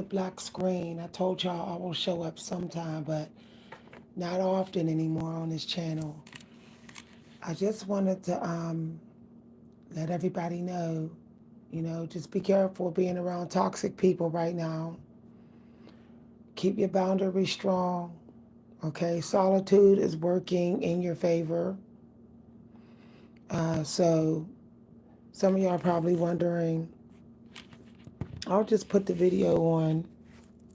black screen. I told y'all I will show up sometime, but not often anymore on this channel. I just wanted to let everybody know, just be careful being around toxic people right now. Keep your boundaries strong. Okay, solitude is working in your favor. So some of y'all are probably wondering. I'll just put the video on.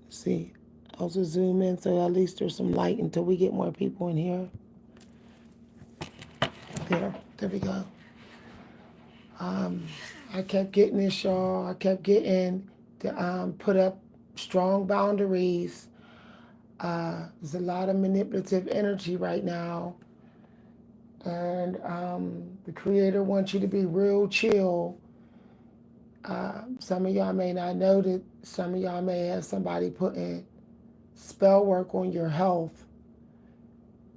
See, I'll just zoom in so at least there's some light until we get more people in here. There we go. Um, I kept getting this, y'all. I kept getting to put up strong boundaries. There's a lot of manipulative energy right now. And the Creator wants you to be real chill. Some of y'all may not know that some of y'all may have somebody putting spell work on your health.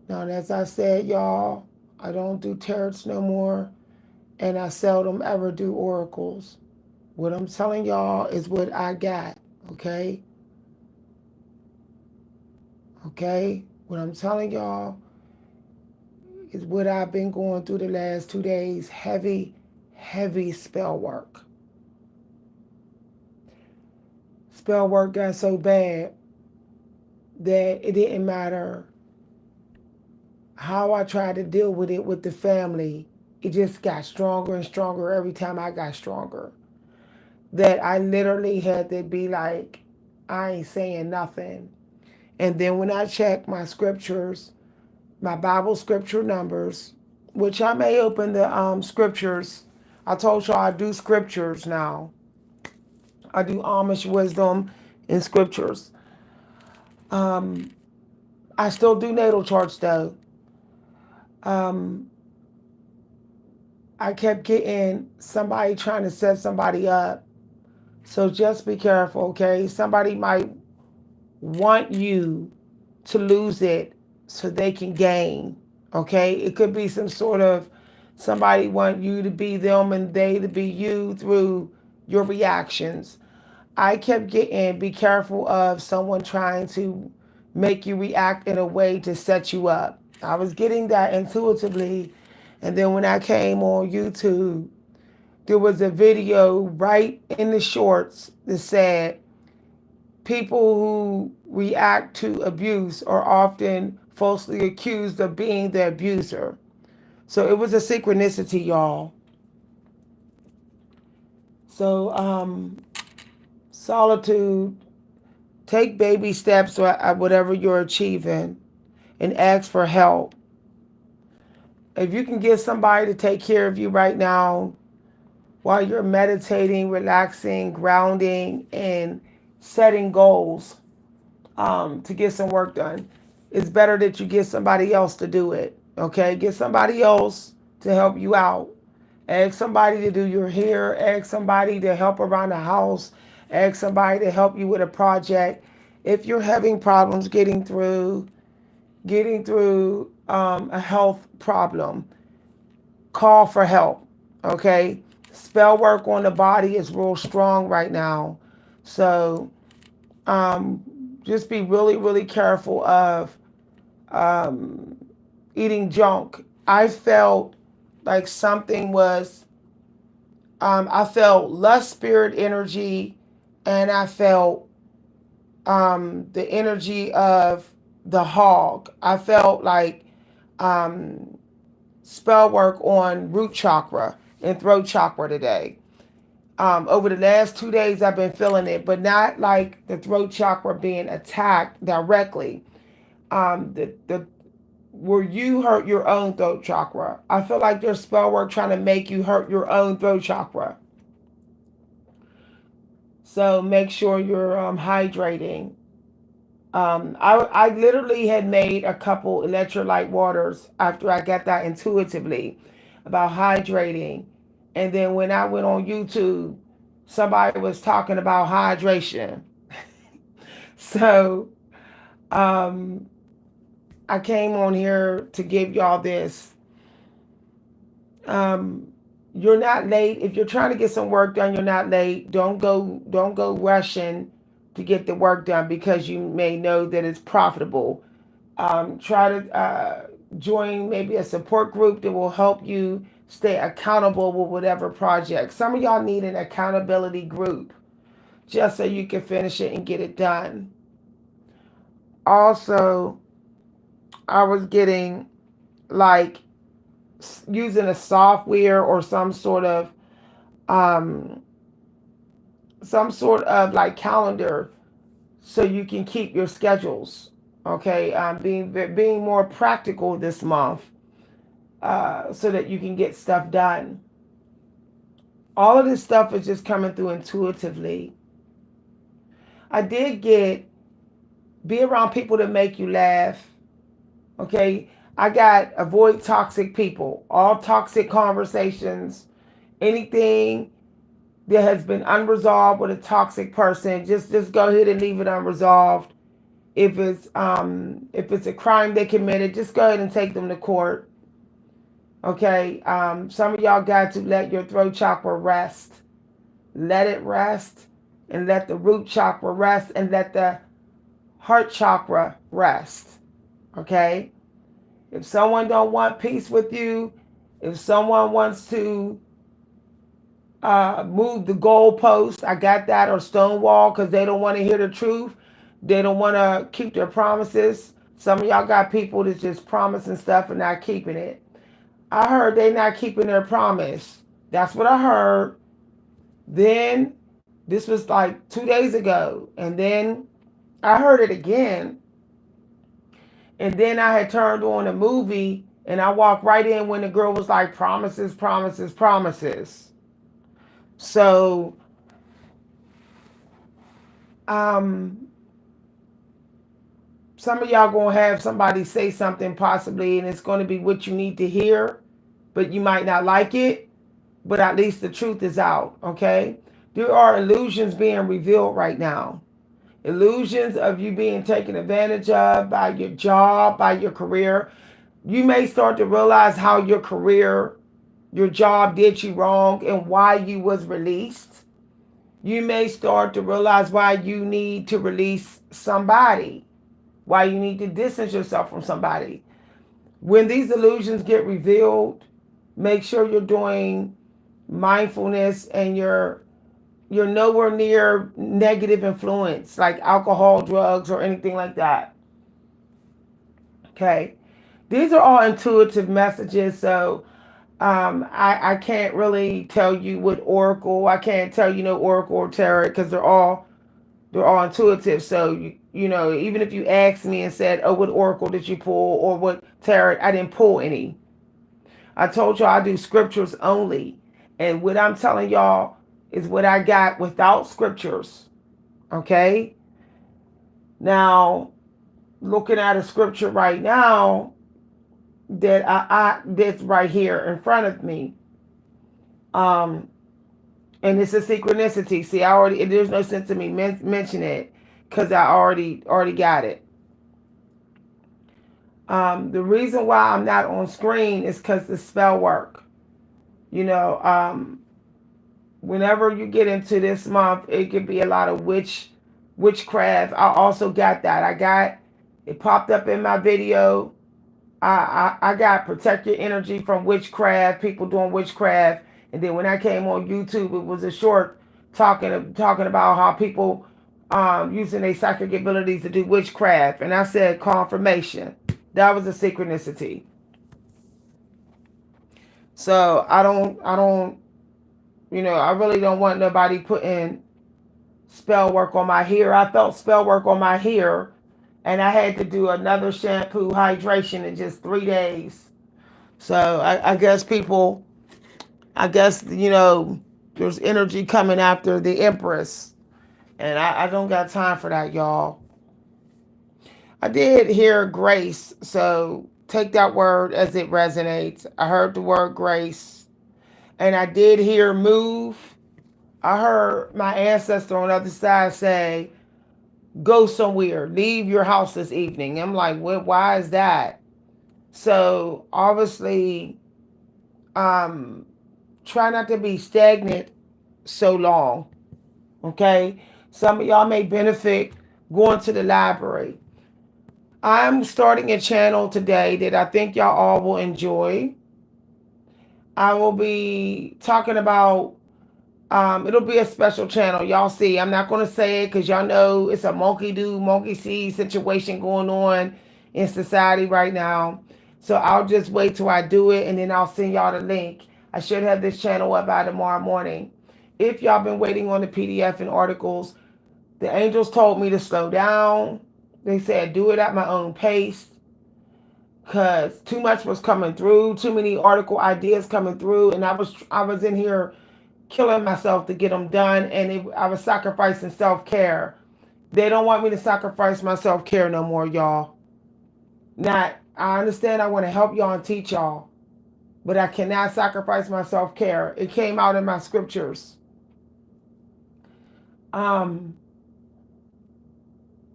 Now, as I said, y'all, I don't do tarots no more, and I seldom ever do oracles. What I'm telling y'all is what I got, okay? Okay? What I'm telling y'all is what I've been going through the last 2 days. Heavy, heavy spell work. Spell work got so bad that it didn't matter how I tried to deal with it with the family. It just got stronger and stronger every time I got stronger. That I literally had to be like, I ain't saying nothing. And then when I check my scriptures, my Bible scripture numbers, which I may open the scriptures. I told y'all I do scriptures now. I do Amish wisdom and scriptures. Um, I still do natal charts though. Um, I kept getting somebody trying to set somebody up. So just be careful, okay? Somebody might want you to lose it so they can gain, okay? It could be some sort of somebody want you to be them and they to be you through your reactions. I kept getting be careful of someone trying to make you react in a way to set you up. I was getting that intuitively. And then when I came on YouTube, there was a video right in the shorts that said people who react to abuse are often falsely accused of being the abuser. So it was a synchronicity, y'all. So, solitude, take baby steps at whatever you're achieving and ask for help. If you can get somebody to take care of you right now while you're meditating, relaxing, grounding, and setting goals to get some work done, it's better that you get somebody else to do it. Okay? Get somebody else to help you out. Ask somebody to do your hair. Ask somebody to help around the house. Ask somebody to help you with a project. If you're having problems getting through a health problem, call for help. Okay? Spell work on the body is real strong right now. So um, just be really, really careful of um, eating junk. I felt like something was, I felt less spirit energy, and I felt the energy of the hog. I felt like um, spell work on root chakra and throat chakra today. Over the last 2 days, I've been feeling it, but not like the throat chakra being attacked directly. The where you hurt your own throat chakra. I feel like there's spell work trying to make you hurt your own throat chakra. So make sure you're hydrating. I literally had made a couple electrolyte waters after I got that intuitively about hydrating. And then when I went on YouTube, somebody was talking about hydration. So um, I came on here to give y'all this. Um, you're not late. If you're trying to get some work done, you're not late. Don't go rushing to get the work done because you may know that it's profitable. Try to join maybe a support group that will help you stay accountable with whatever project. Some of y'all need an accountability group just so you can finish it and get it done. Also, I was getting like using a software or um, some sort of like calendar so you can keep your schedules. Okay, being more practical this month so that you can get stuff done. All of this stuff is just coming through intuitively. I did get be around people that make you laugh. Okay, I got avoid toxic people, all toxic conversations, anything that has been unresolved with a toxic person, just go ahead and leave it unresolved. If it's a crime they committed, just go ahead and take them to court. Okay, some of y'all got to let your throat chakra rest. Let it rest, and let the root chakra rest, and let the heart chakra rest. Okay, if someone don't want peace with you, if someone wants to move the goalpost, I got that, or stonewall because they don't want to hear the truth, they don't want to keep their promises. Some of y'all got people that's just promising stuff and not keeping it. I heard they not keeping their promise. That's what I heard. Then this was like 2 days ago, and then I heard it again. And then I had turned on a movie, and I walked right in when the girl was like, promises, promises, promises. So, some of y'all gonna have somebody say something possibly, and it's gonna be what you need to hear, but you might not like it. But at least the truth is out. Okay, there are illusions being revealed right now. Illusions of you being taken advantage of by your job, by your career. You may start to realize how your career, your job did you wrong and why you was released. You may start to realize why you need to release somebody, why you need to distance yourself from somebody. When these illusions get revealed, make sure you're doing mindfulness and you're nowhere near negative influence like alcohol, drugs, or anything like that. Okay. These are all intuitive messages, so I can't really tell you what oracle. I can't tell you no oracle or tarot because they're all intuitive. So you know, even if you asked me and said, "Oh, what oracle did you pull?" or "What tarot?" I didn't pull any. I told y'all I do scriptures only, and what I'm telling y'all is what I got without scriptures. Okay. Now, looking at a scripture right now that I that's right here in front of me. Um, and it's a synchronicity. See, I already there's no sense in me mention it because I already got it. The reason why I'm not on screen is because the spell work. You know, whenever you get into this month, it could be a lot of witchcraft. I also got that. I got it popped up in my video. I got protect your energy from witchcraft, people doing witchcraft, and then when I came on YouTube, it was a short talking about how people using their psychic abilities to do witchcraft, and I said confirmation. That was a synchronicity. So I don't, I really don't want nobody putting spell work on my hair. I felt spell work on my hair, and I had to do another shampoo hydration in just 3 days. So I guess people, I guess, there's energy coming after the Empress. And I don't got time for that, y'all. I did hear grace, so take that word as it resonates. I heard the word grace. And I did hear move. I heard my ancestor on the other side say, go somewhere, leave your house this evening. I'm like, why is that? So obviously, try not to be stagnant so long. Okay? Some of y'all may benefit going to the library. I'm starting a channel today that I think y'all all will enjoy. I will be talking about, it'll be a special channel. Y'all see, I'm not going to say it because y'all know it's a monkey do, monkey see situation going on in society right now. So I'll just wait till I do it and then I'll send y'all the link. I should have this channel up by tomorrow morning. If y'all been waiting on the PDF and articles, the angels told me to slow down. They said do it at my own pace because too much was coming through, too many article ideas coming through, and I was in here killing myself to get them done, and I was sacrificing self-care. They don't want me to sacrifice my self-care no more, y'all. Not, I understand I want to help y'all and teach y'all, but I cannot sacrifice my self-care. It came out in my scriptures. Um,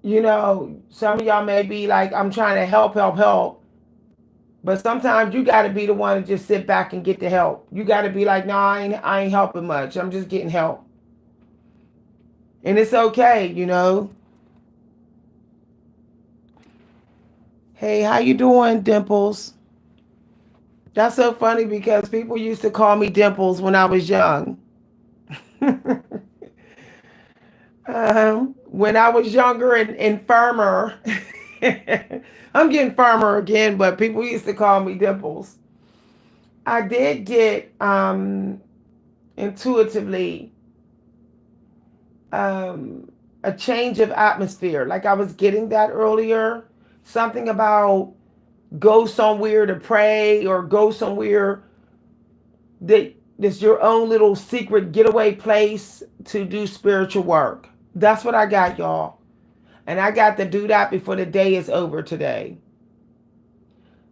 some of y'all may be like, I'm trying to help. But sometimes you got to be the one to just sit back and get the help. You got to be like, no, I ain't helping much. I'm just getting help. And it's okay. Hey, how you doing, Dimples? That's so funny because people used to call me Dimples when I was young. When I was younger and firmer, I'm getting firmer again, but people used to call me Dimples. I did get intuitively a change of atmosphere. Like I was getting that earlier. Something about go somewhere to pray or go somewhere that that's your own little secret getaway place to do spiritual work. That's what I got, y'all. And I got to do that before the day is over today.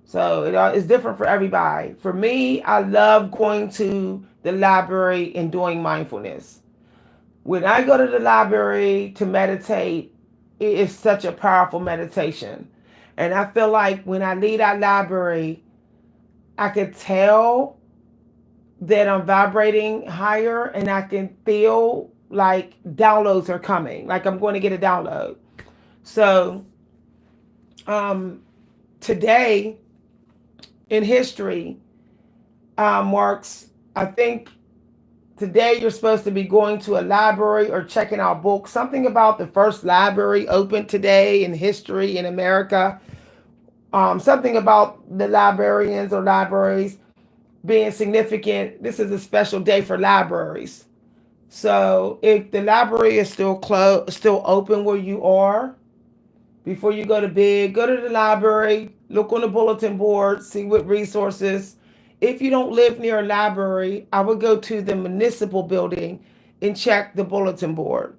So it's different for everybody. For me, I love going to the library and doing mindfulness. When I go to the library to meditate, it is such a powerful meditation. And I feel like when I leave that library, I could tell that I'm vibrating higher and I can feel like downloads are coming, like I'm going to get a download. So today in history marks, I think today you're supposed to be going to a library or checking out books. Something about the first library opened today in history in America. Something about the librarians or libraries being significant. This is a special day for libraries. So if the library is still open where you are, before you go to bed, go to the library, look on the bulletin board, see what resources. If you don't live near a library, I would go to the municipal building and check the bulletin board.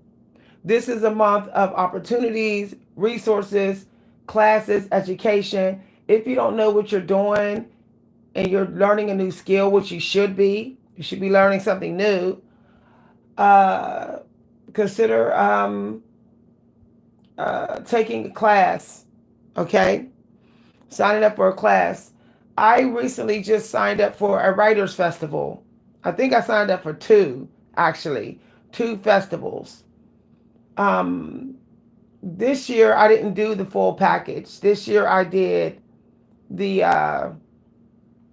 This is a month of opportunities, resources, classes, education. If you don't know what you're doing and you're learning a new skill, which you should be learning something new, consider taking a class, okay? Signing up for a class. I recently just signed up for a writers festival. I think I signed up for two, actually, two festivals. This year I didn't do the full package. This year I did the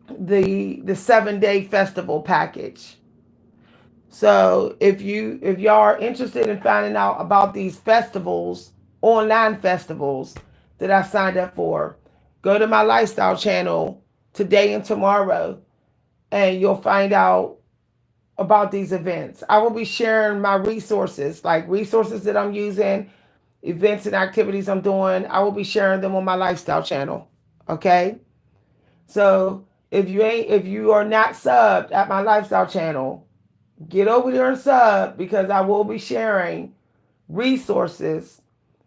7-day festival package. So if y'all are interested in finding out about these festivals, online festivals that I signed up for, go to my lifestyle channel today and tomorrow, and you'll find out about these events. I will be sharing my resources, like resources that I'm using, events and activities I'm doing. I will be sharing them on my lifestyle channel. Okay? So if you are not subbed at my lifestyle channel, get over there and sub because I will be sharing resources,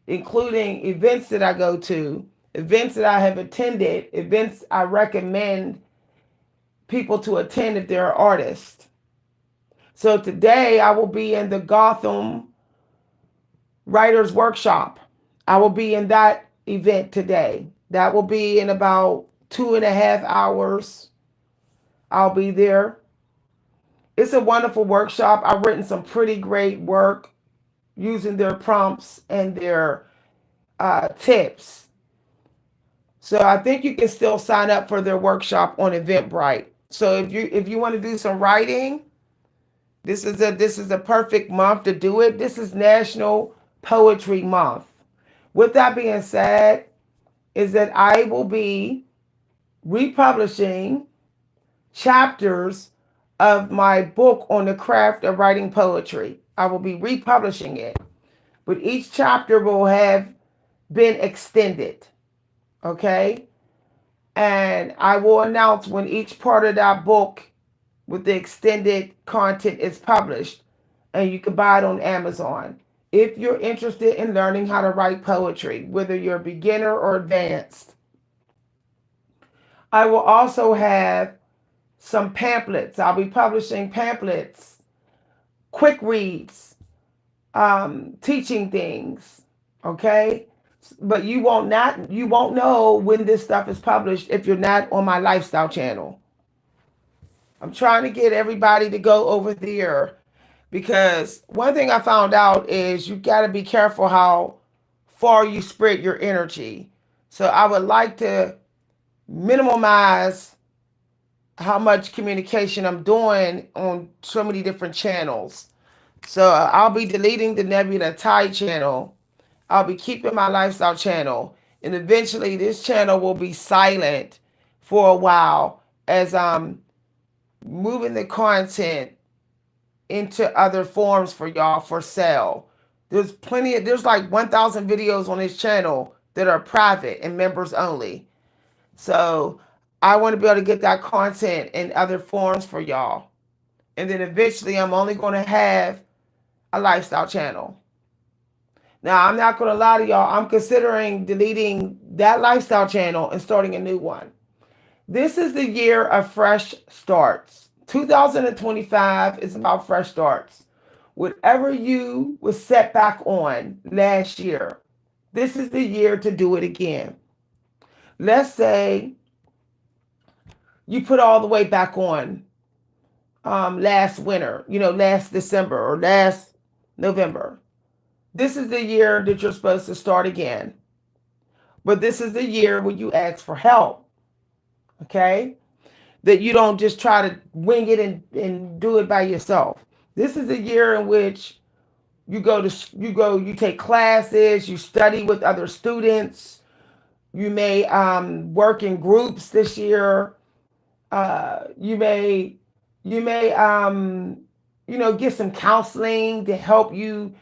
including events that I go to, events that I have attended, events I recommend people to attend if they're artists. So today I will be in the Gotham Writers Workshop. I will be in that event today. That will be in about 2.5 hours. I'll be there. It's a wonderful workshop. I've written some pretty great work. using their prompts and their tips. So I think you can still sign up for their workshop on Eventbrite. So if you want to do some writing, this is a perfect month to do it. This is National Poetry Month. With that being said, is that I will be republishing chapters of my book on the craft of writing poetry. I will be republishing it, but each chapter will have been extended. Okay? And I will announce when each part of that book with the extended content is published, and you can buy it on Amazon. If you're interested in learning how to write poetry, whether you're a beginner or advanced, I will also have some pamphlets. I'll be publishing pamphlets, quick reads, teaching things. Okay, but you won't know when this stuff is published if you're not on my lifestyle channel. I'm trying to get everybody to go over there, because one thing I found out is you got to be careful how far you spread your energy. So I would like to minimize how much communication I'm doing on so many different channels. So I'll be deleting the Nebula Tide channel. I'll be keeping my lifestyle channel. And eventually this channel will be silent for a while as I'm moving the content into other forms for y'all for sale. There's like 1,000 videos on this channel that are private and members only. So I want to be able to get that content in other forms for y'all. And then eventually I'm only going to have a lifestyle channel. Now, I'm not going to lie to y'all. I'm considering deleting that lifestyle channel and starting a new one. This is the year of fresh starts. 2025 is about fresh starts. Whatever you was set back on last year, this is the year to do it again. Let's say you put all the way back on last winter, last December or last November. This is the year that you're supposed to start again. But this is the year when you ask for help. Okay? That you don't just try to wing it and do it by yourself. This is the year in which you take classes, you study with other students, you may work in groups this year. You may get some counseling to help you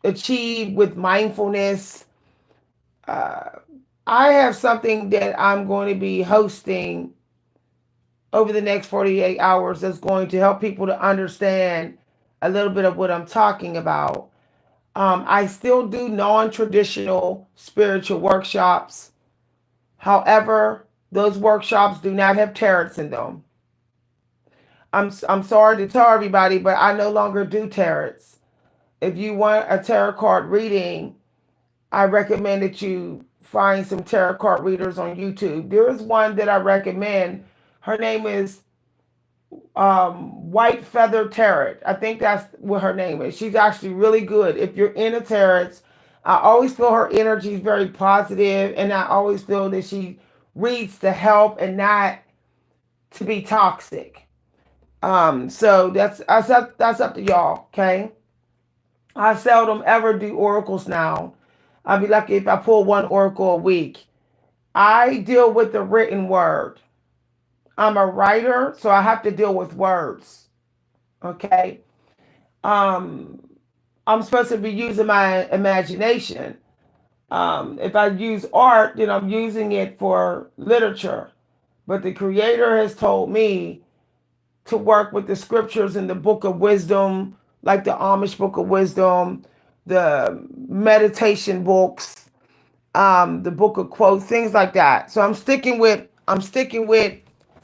achieve with mindfulness. I have something that I'm going to be hosting over the next 48 hours that's going to help people to understand a little bit of what I'm talking about. I still do non-traditional spiritual workshops. However, those workshops do not have tarots in them. I'm sorry to tell everybody, but I no longer do tarots. If you want a tarot card reading, I recommend that you find some tarot card readers on YouTube. There is one that I recommend. Her name is White Feather Tarot. I think that's what her name is. She's actually really good. If you're into tarots, I always feel her energy is very positive, and I always feel that she reads to help and not to be toxic. So that's up to y'all. Okay. I seldom ever do oracles now. I'll be lucky if I pull one oracle a week. I deal with the written word. I'm a writer, so I have to deal with words. Okay. Um, I'm supposed to be using my imagination. If I use art, then I'm using it for literature. But the Creator has told me to work with the scriptures in the Book of Wisdom, like the Amish Book of Wisdom, the meditation books, the Book of Quotes, things like that. So I'm sticking with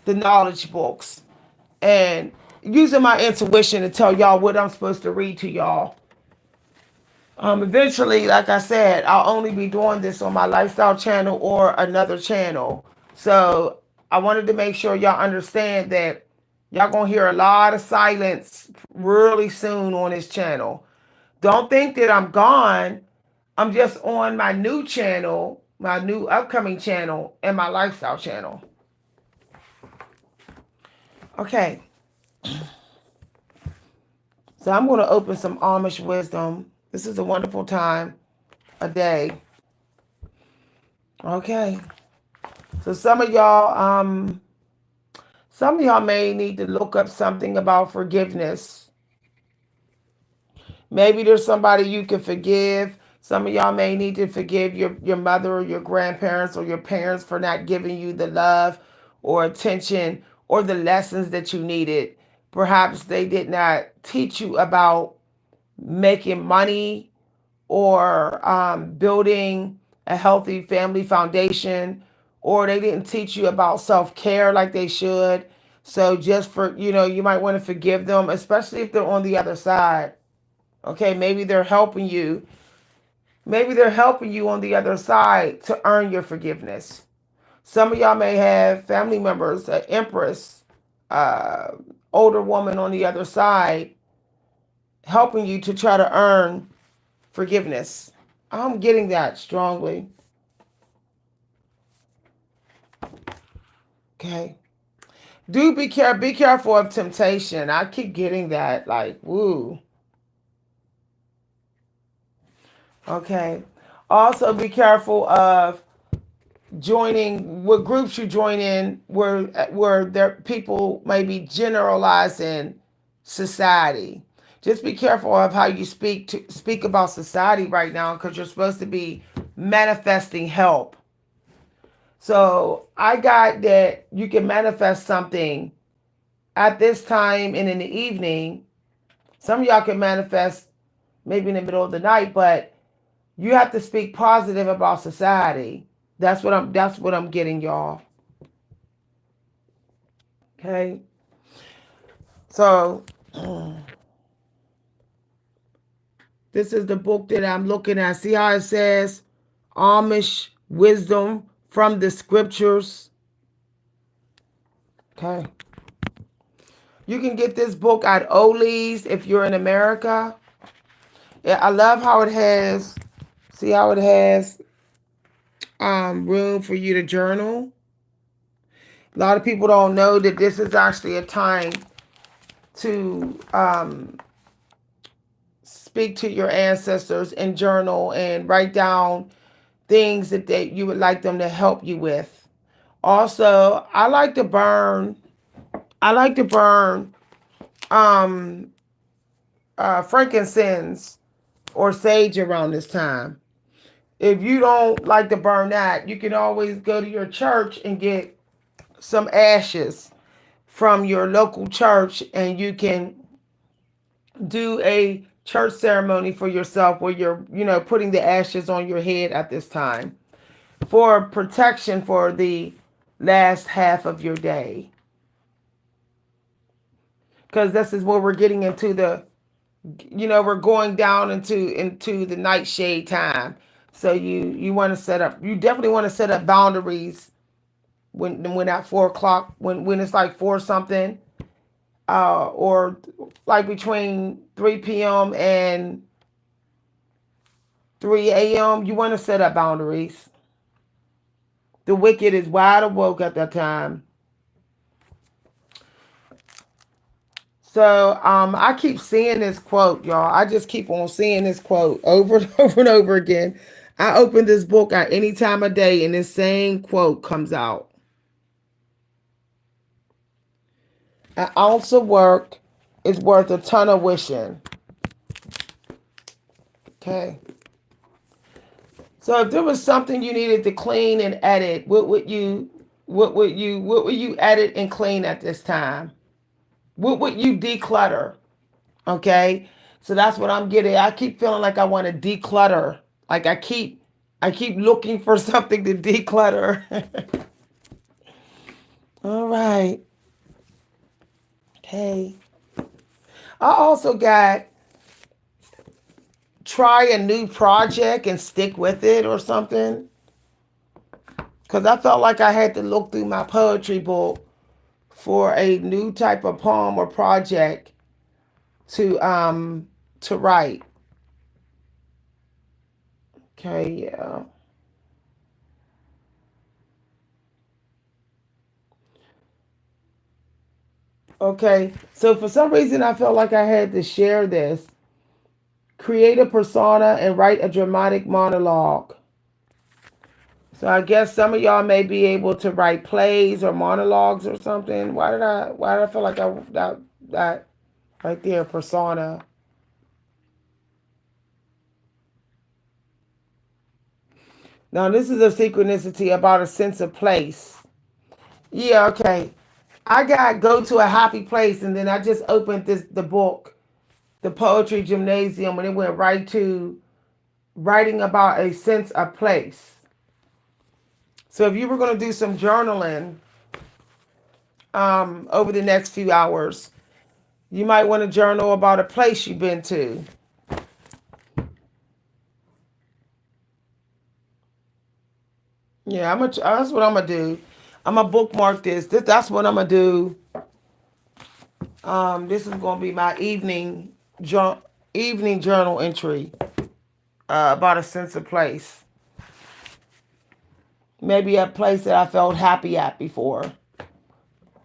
the knowledge books and using my intuition to tell y'all what I'm supposed to read to y'all. Eventually, like I said, I'll only be doing this on my lifestyle channel or another channel. So I wanted to make sure y'all understand that y'all gonna hear a lot of silence really soon on this channel, Don't think that I'm gone. I'm just on my new channel, my new upcoming channel, and my lifestyle channel. Okay. So I'm going to open some Amish wisdom. This is a wonderful time a day. Okay. So some of y'all may need to look up something about forgiveness. Maybe there's somebody you can forgive. Some of y'all may need to forgive your mother or your grandparents or your parents for not giving you the love or attention or the lessons that you needed. Perhaps they did not teach you about making money or building a healthy family foundation, or they didn't teach you about self-care like they should. So just for, you might want to forgive them, especially if they're on the other side. Okay, maybe they're helping you. Maybe they're helping you on the other side to earn your forgiveness. Some of y'all may have family members, an empress, uh, older woman on the other side, helping you to try to earn forgiveness. I'm getting that strongly. Okay. Be careful of temptation. I keep getting that, like, woo. Okay. Also be careful of joining what groups you join in where there people may be generalizing society. Just be careful of how you speak about society right now, because you're supposed to be manifesting help. So I got that you can manifest something at this time and in the evening. Some of y'all can manifest maybe in the middle of the night, but you have to speak positive about society. That's what I'm getting, y'all. Okay. So this is the book that I'm looking at. See how it says Amish wisdom from the scriptures. Okay. You can get this book at Ollie's if you're in America. Yeah, I love how it has, see how it has room for you to journal. A lot of people don't know that this is actually a time to speak to your ancestors and journal and write down things that you would like them to help you with. Also, I like to burn um, frankincense or sage around this time. If you don't like to burn that, you can always go to your church and get some ashes from your local church, and you can do a church ceremony for yourself where you're, putting the ashes on your head at this time for protection for the last half of your day. Because this is where we're getting into we're going down into the nightshade time. So you want to you definitely want to set up boundaries when at 4 o'clock, when it's like four something, or like between 3 p.m. and 3 a.m. You want to set up boundaries. The wicked is wide awoke at that time. So I keep seeing this quote, y'all. I just keep on seeing this quote over and over and over again. I open this book at any time of day and this same quote comes out. An ounce of work is worth a ton of wishing. Okay. So if there was something you needed to clean and edit, what would you edit and clean at this time? What would you declutter? Okay. So that's what I'm getting. I keep feeling like I want to declutter. Like I keep looking for something to declutter. All right. Okay. I also got try a new project and stick with it or something. Because I felt like I had to look through my poetry book for a new type of poem or project to write. Okay, yeah. Okay, so for some reason I felt like I had to share this. Create a persona and write a dramatic monologue. So I guess some of y'all may be able to write plays or monologues or something. Why did I feel like that right there, persona. Now this is a synchronicity about a sense of place. Yeah, okay. I got go to a happy place, and then I just opened the book, the Poetry Gymnasium, and it went right to writing about a sense of place. So if you were going to do some journaling over the next few hours, you might want to journal about a place you've been to. Yeah, that's what I'm gonna do. I'm gonna bookmark That's what I'm gonna do. This is gonna be my evening journal entry about a sense of place. Maybe a place that I felt happy at before.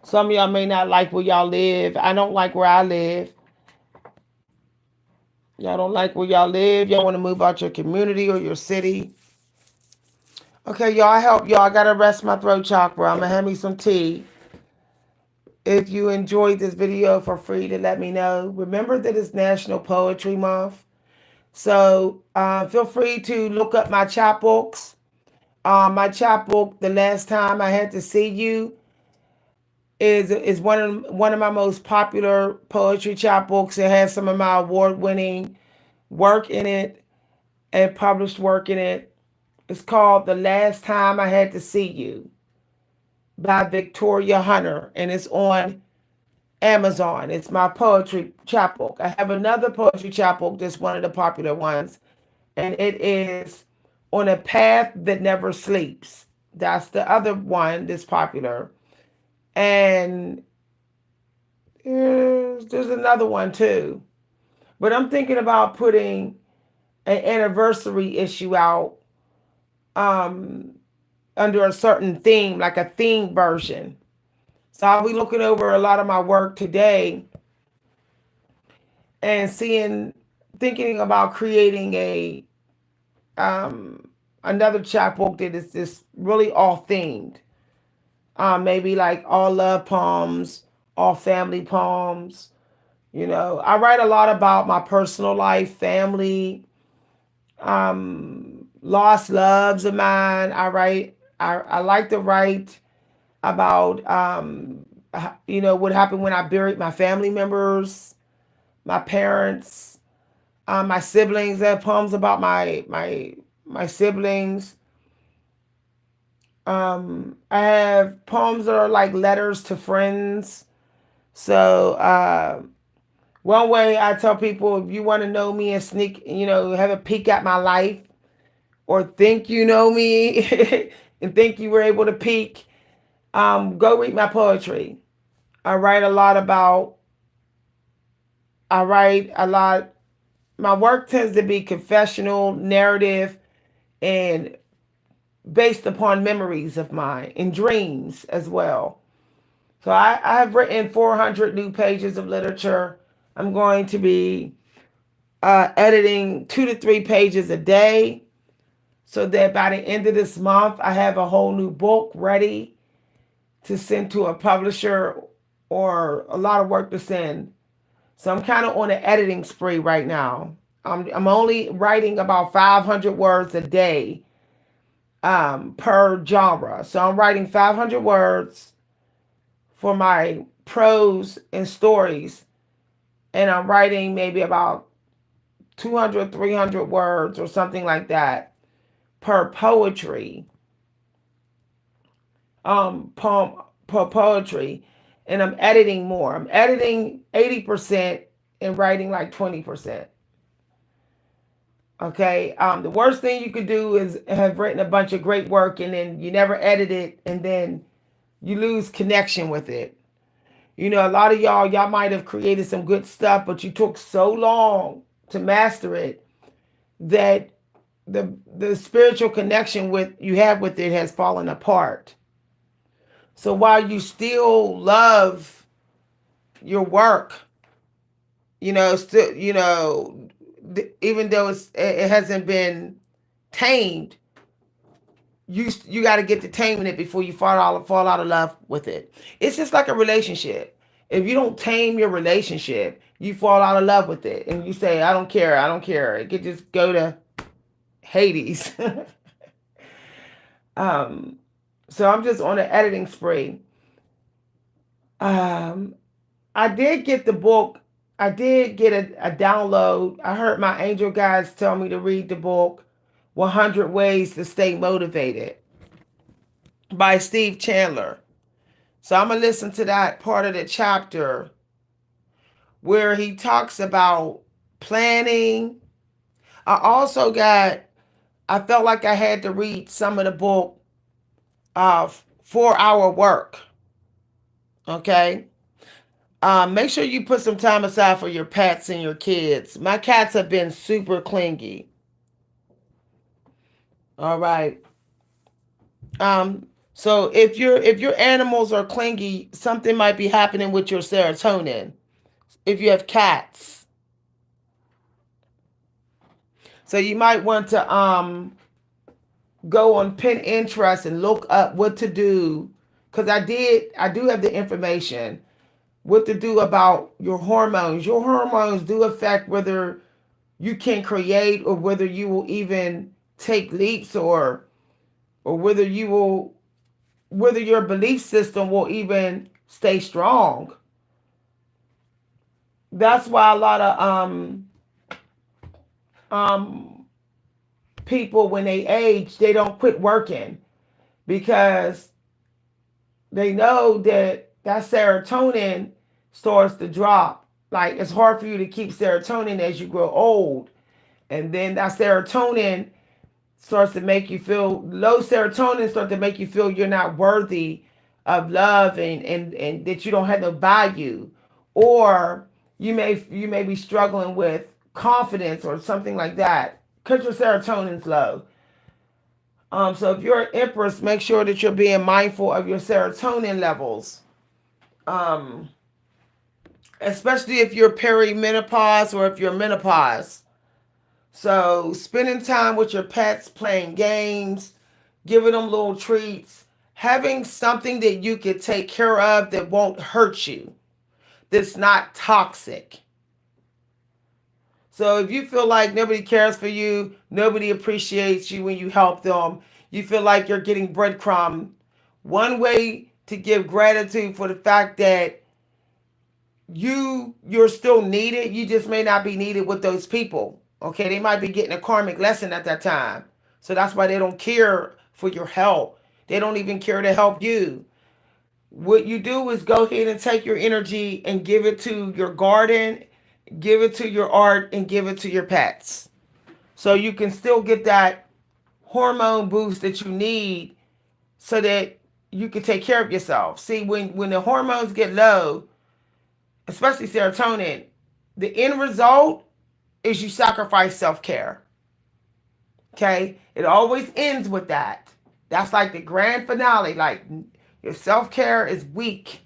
Some of y'all may not like where y'all live. I don't like where I live. Y'all don't like where y'all live. Y'all want to move out your community or your city. Okay, y'all, I help y'all. I gotta rest my throat chakra. I'm gonna have me some tea. If you enjoyed this video, for free to let me know. Remember that it's National Poetry Month. So feel free to look up my chapbooks. My chapbook, The Last Time I Had to See You, is one of my most popular poetry chapbooks. It has some of my award-winning work in it and published work in it. It's called The Last Time I Had to See You by Victoria Hunter, and it's on Amazon. It's my poetry chapbook. I have another poetry chapbook that's one of the popular ones, and it is On a Path That Never Sleeps. That's the other one that's popular. And there's another one too. But I'm thinking about putting an anniversary issue out um, under a certain theme, like a theme version. So I'll be looking over a lot of my work today and thinking about creating um, another chapbook that is just really all themed. Maybe like all love poems, all family poems. I write a lot about my personal life, family, lost loves of mine. I like to write about, what happened when I buried my family members, my parents, my siblings. I have poems about my siblings. I have poems that are like letters to friends. So one way I tell people, if you want to know me and have a peek at my life, or think you know me and think you were able to peek, go read my poetry. I write a lot about. I write a lot. My work tends to be confessional, narrative, and based upon memories of mine and dreams as well. So I have written 400 new pages of literature. I'm going to be editing 2 to 3 pages a day so that by the end of this month, I have a whole new book ready to send to a publisher or a lot of work to send. So I'm kind of on an editing spree right now. I'm only writing about 500 words a day per genre. So I'm writing 500 words for my prose and stories, and I'm writing maybe about 200, 300 words or something like that per poetry, poem, per poetry, and I'm editing more. I'm editing 80% and writing like 20%. Okay. The worst thing you could do is have written a bunch of great work and then you never edit it and then you lose connection with it. A lot of y'all might have created some good stuff, but you took so long to master it that the spiritual connection with you have with it has fallen apart. So while you still love your work, still, even though it hasn't been tamed, you got to get to taming it before you fall out of love with it. It's just like a relationship. If you don't tame your relationship, you fall out of love with it, and you say, "I don't care, I don't care." It could just go to Hades. um, so I'm just on an editing spree. Um, I did get the book. I did get a download. I heard my angel guides tell me to read the book, 100 Ways to Stay Motivated by Steve Chandler. So I'm going to listen to that part of the chapter where he talks about planning. I felt like I had to read some of the book of 4 Hour Work. Okay. Make sure you put some time aside for your pets and your kids. My cats have been super clingy. All right. So if your animals are clingy, something might be happening with your serotonin. If you have cats, so you might want to go on Pinterest and look up what to do, because I do have the information what to do about your hormones. Your hormones do affect whether you can create or whether you will even take leaps, or whether your belief system will even stay strong. That's why a lot of um people, when they age, they don't quit working, because they know that serotonin starts to drop. Like, it's hard for you to keep serotonin as you grow old, and then that serotonin starts to make you feel low. Serotonin starts to make you feel you're not worthy of love, and that you don't have no value, or you may be struggling with confidence or something like that because your serotonin's low. So if you're an empress, make sure that you're being mindful of your serotonin levels. Um, Especially if you're perimenopause or if you're menopause. So spending time with your pets, playing games, giving them little treats, having something that you could take care of that won't hurt you, that's not toxic. So if you feel like nobody cares for you, nobody appreciates you when you help them, you feel like you're getting breadcrumb, one way to give gratitude for the fact that you're still needed. You just may not be needed with those people. Okay, they might be getting a karmic lesson at that time. So that's why they don't care for your help. They don't even care to help you. What you do is go ahead and take your energy and give it to your garden, give it to your art, and give it to your pets. So you can still get that hormone boost that you need, so that you can take care of yourself. See, when the hormones get low, especially serotonin, the end result is you sacrifice self-care. Okay? It always ends with that. That's like the grand finale. Like, your self-care is weak.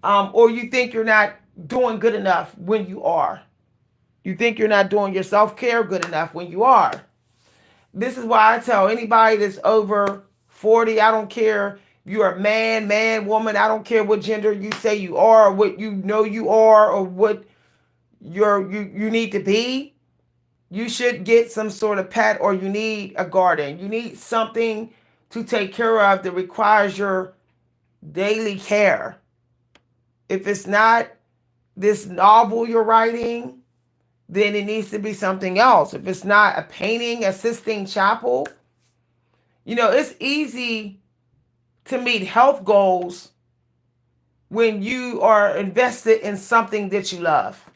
Or you think you're not doing good enough when you are. You think you're not doing your self-care good enough when you are. This is why I tell anybody that's over 40, I don't care if you're a man, woman, I don't care what gender you say you are, or what you know you are, or what you need to be. You should get some sort of pet, or you need a garden. You need something to take care of that requires your daily care. If it's not this novel you're writing, then it needs to be something else. If it's not a painting, a Sistine Chapel, it's easy to meet health goals when you are invested in something that you love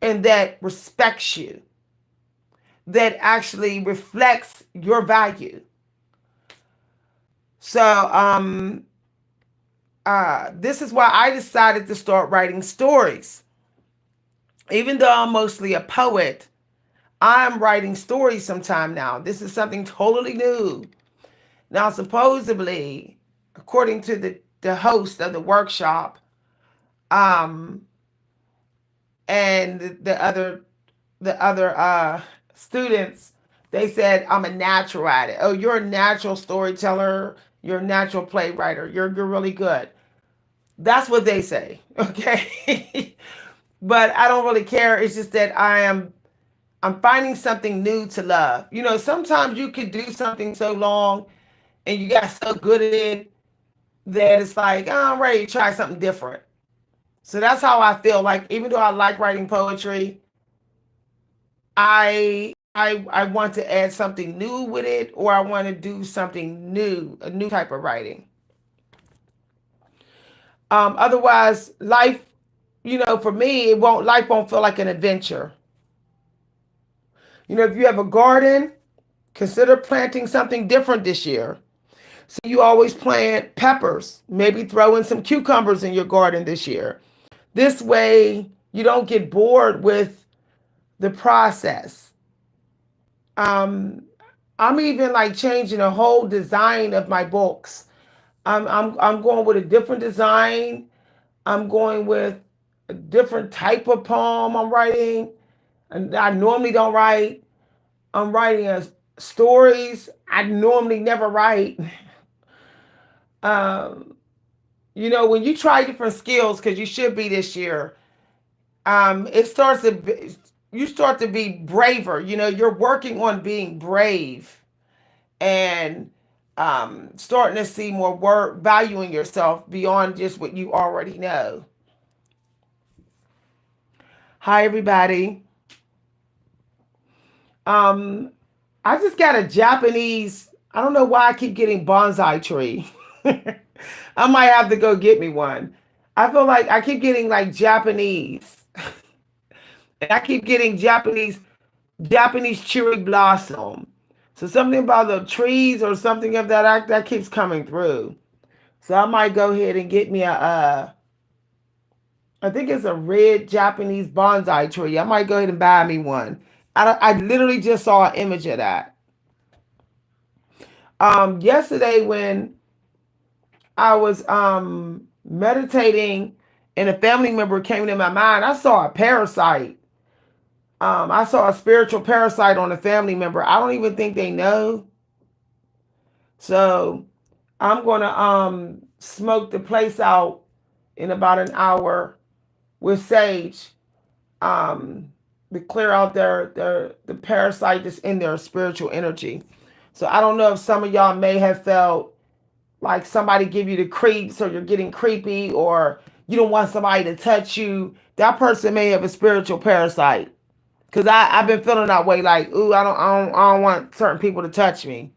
and that respects you, that actually reflects your value. So, this is why I decided to start writing stories. Even though I'm mostly a poet, I'm writing stories sometime now. This is something totally new. Now, supposedly, according to the host of the workshop, um, and the other students, they said I'm a natural at it. Oh, you're a natural storyteller. You're a natural playwright. You're really good. That's what they say. Okay. But I don't really care. It's just that I'm finding something new to love. You know, sometimes you could do something so long and you got so good at it that it's like, oh, I'm ready to try something different. So that's how I feel. Like, even though I like writing poetry, I want to add something new with it, or I want to do something new, a new type of writing. Otherwise, life, for me, life won't feel like an adventure. If you have a garden, consider planting something different this year. So you always plant peppers, maybe throw in some cucumbers in your garden this year. This way, you don't get bored with the process. Um, I'm even like changing the whole design of my books. I'm going with a different design. I'm going with a different type of poem I'm writing. And I normally don't write. I'm writing stories I normally never write. Um, when you try different skills, because you should be this year, it starts to be, you start to be braver. You're working on being brave and starting to see more work, valuing yourself beyond just what you already know. Hi, everybody. I just got a Japanese. I don't know why I keep getting bonsai tree. I might have to go get me one. I feel like I keep getting like Japanese. And I keep getting Japanese cherry blossom. So something about the trees or something of that keeps coming through. So I might go ahead and get me I think it's a red Japanese bonsai tree. I might go ahead and buy me one. I literally just saw an image of that. Yesterday when I was meditating and a family member came into my mind, I saw a parasite. I saw a spiritual parasite on a family member. I don't even think they know. So I'm gonna smoke the place out in about an hour with sage, um, to clear out the parasite that's in their spiritual energy. So I don't know if some of y'all may have felt like somebody give you the creeps, or you're getting creepy, or you don't want somebody to touch you. That person may have a spiritual parasite. Cause I've been feeling that way, like, ooh, I don't want certain people to touch me.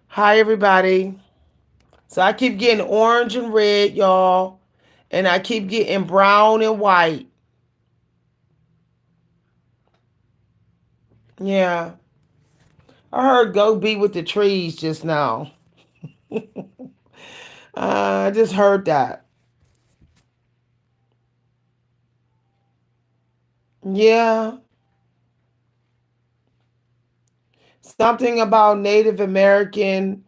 Hi, everybody. So I keep getting orange and red, y'all, and I keep getting brown and white. Yeah, I heard "Go Be with the Trees" just now. I just heard that. Yeah, something about Native American.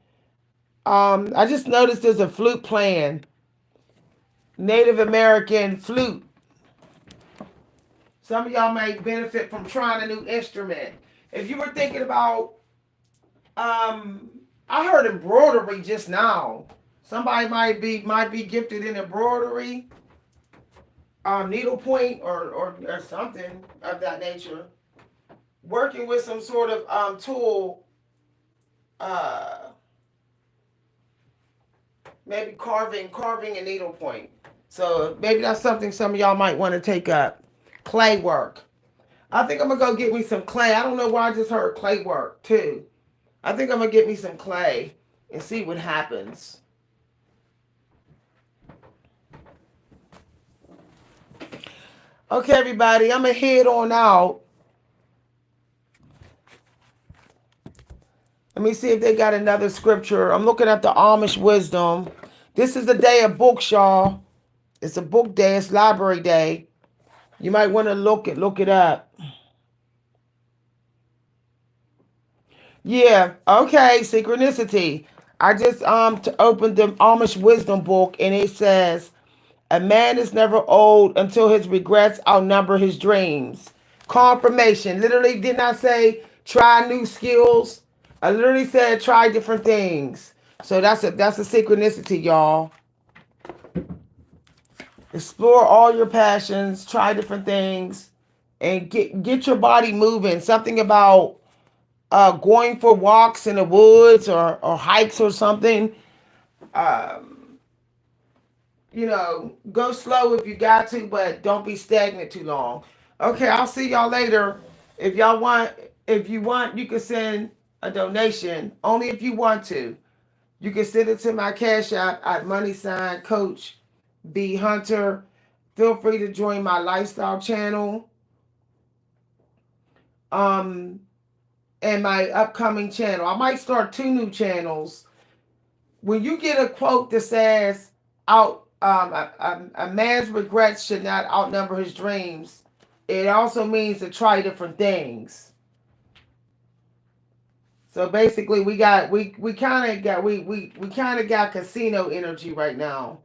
I just noticed there's a flute playing. Native American flute. Some of y'all may benefit from trying a new instrument. If you were thinking about, um, I heard embroidery just now. Somebody might be gifted in embroidery, needlepoint, or something of that nature. Working with some sort of tool, uh, maybe carving and needlepoint. So maybe that's something some of y'all might want to take up. Clay work. I think I'm gonna go get me some clay. I don't know why I just heard clay work too. I think I'm gonna get me some clay and see what happens. Okay, everybody, I'm gonna head on out. Let me see if they got another scripture. I'm looking at the Amish wisdom. This is the day of books, y'all. It's a book day. It's library day. You might want to look it up. Yeah. Okay. Synchronicity. I just opened the Amish Wisdom book, and it says a man is never old until his regrets outnumber his dreams. Confirmation. Literally did not say try new skills. I literally said try different things. So that's a synchronicity, y'all. Explore all your passions, try different things, and get your body moving. Something about going for walks in the woods or hikes or something. Um, go slow if you got to, but don't be stagnant too long. Okay, I'll see y'all later. If y'all want, if you want, you can send a donation. Only if you want to. You can send it to my cash app at money sign coach B Hunter. Feel free to join my lifestyle channel. Um, and my upcoming channel. I might start 2 new channels. When you get a quote that says a man's regrets should not outnumber his dreams, it also means to try different things. So basically we kind of got we kind of got casino energy right now.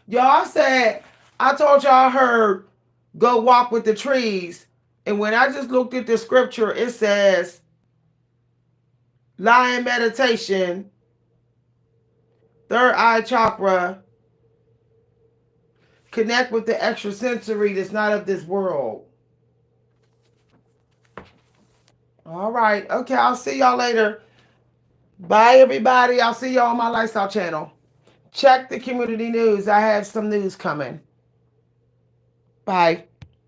Y'all said I told y'all I heard go walk with the trees. And when I just looked at the scripture, it says lie in meditation, third eye chakra, connect with the extrasensory that's not of this world. All right. Okay, I'll see y'all later. Bye, everybody. I'll see y'all on my lifestyle channel. Check the community news. I have some news coming. Bye.